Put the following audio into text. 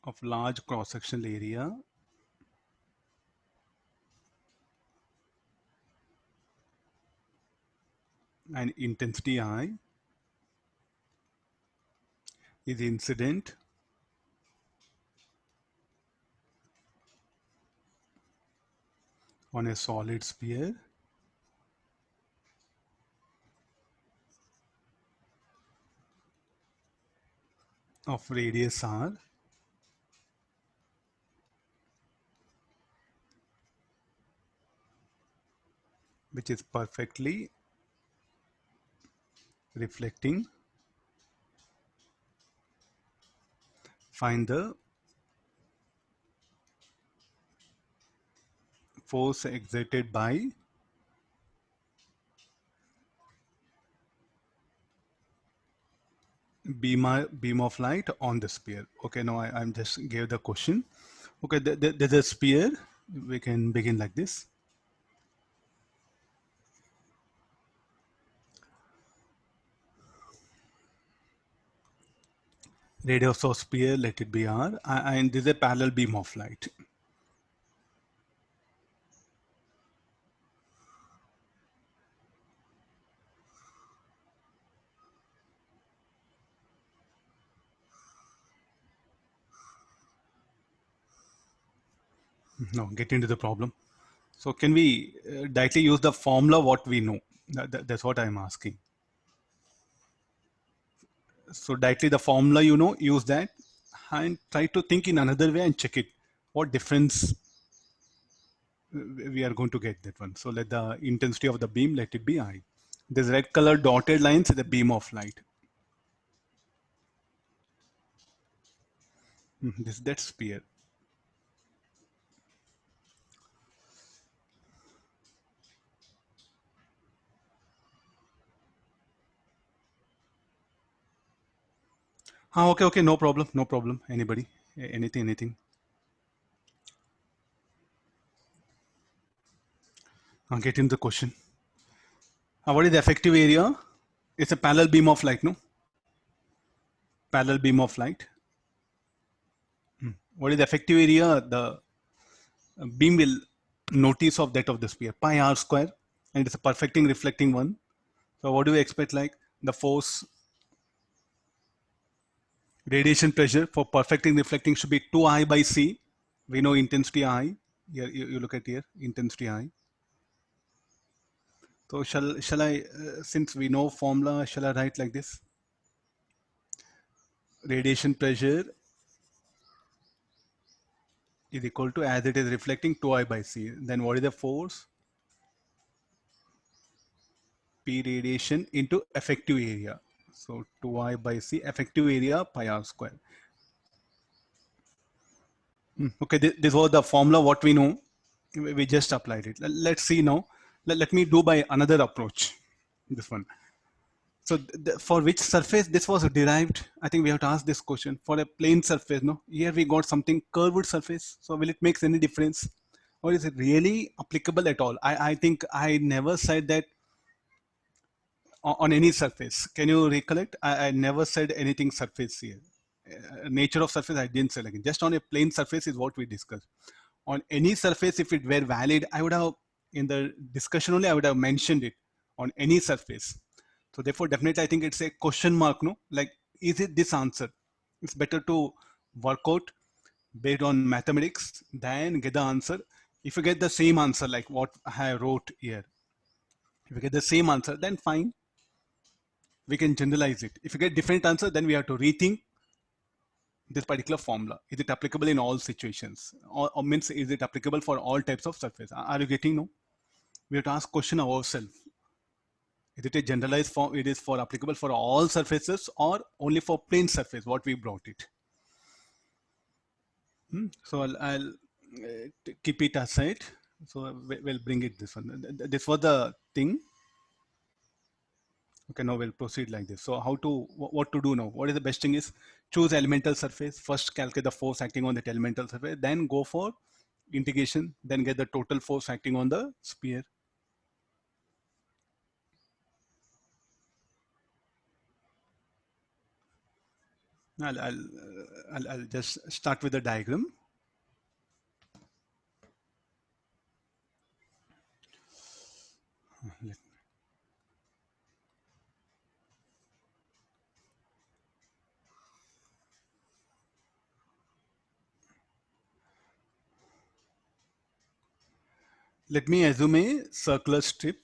of large cross-sectional area and intensity I is incident on a solid sphere of radius r which is perfectly reflecting. Find the force exerted by beam of light on the sphere. Okay, now I'm just gave the question. Okay, there's a sphere. We can begin like this. Radius of sphere, let it be r, and this is a parallel beam of light. Now get into the problem. So can we directly use the formula what we know? That's what I'm asking. So directly the formula you know, use that and try to think in another way and check it. What difference we are going to get that one. So let the intensity of the beam, let it be I. This red color dotted lines is the beam of light. This that sphere. Okay, okay, no problem, no problem. Anybody, anything. I'll get into the question. What is the effective area? It's a parallel beam of light, no? Parallel beam of light. What is the effective area? The beam will notice of that of the sphere, pi r square, and it's a perfecting reflecting one. So what do we expect like the force radiation pressure for perfecting reflecting should be 2I by C. We know intensity I. Here you look at here, intensity I. So shall I, since we know formula, shall I write like this? Radiation pressure is equal to, as it is reflecting, 2I by C. Then what is the force? P radiation into effective area. So 2I by C, effective area pi r square. Okay, this was the formula what we know. We just applied it. Let's see now. Let me do by another approach. This one. So for which surface this was derived? I think we have to ask this question. For a plane surface, no? Here we got something curved surface. So will it make any difference? Or is it really applicable at all? I think I never said that on any surface. Can you recollect? I never said anything surface here. Nature of surface, I didn't say again. Just on a plane surface is what we discussed. On any surface, if it were valid, I would have, in the discussion only, I would have mentioned it on any surface. So therefore, definitely, I think it's a question mark, no? Like, is it this answer? It's better to work out based on mathematics than get the answer. If you get the same answer, like what I wrote here, if you get the same answer, then fine, we can generalize it. If you get different answer, then we have to rethink this particular formula. Is it applicable in all situations? Or means, is it applicable for all types of surface? Are you getting no? We have to ask question ourselves. Is it a generalized form? It is for applicable for all surfaces or only for plane surface, what we brought it. So I'll keep it aside. So we'll bring it this one. This was the thing. Okay, now we'll proceed like this. So how to, what to do now? What is the best thing is choose elemental surface. First calculate the force acting on that elemental surface. Then go for integration. Then get the total force acting on the sphere. I'll just start with the diagram. Let me assume a circular strip.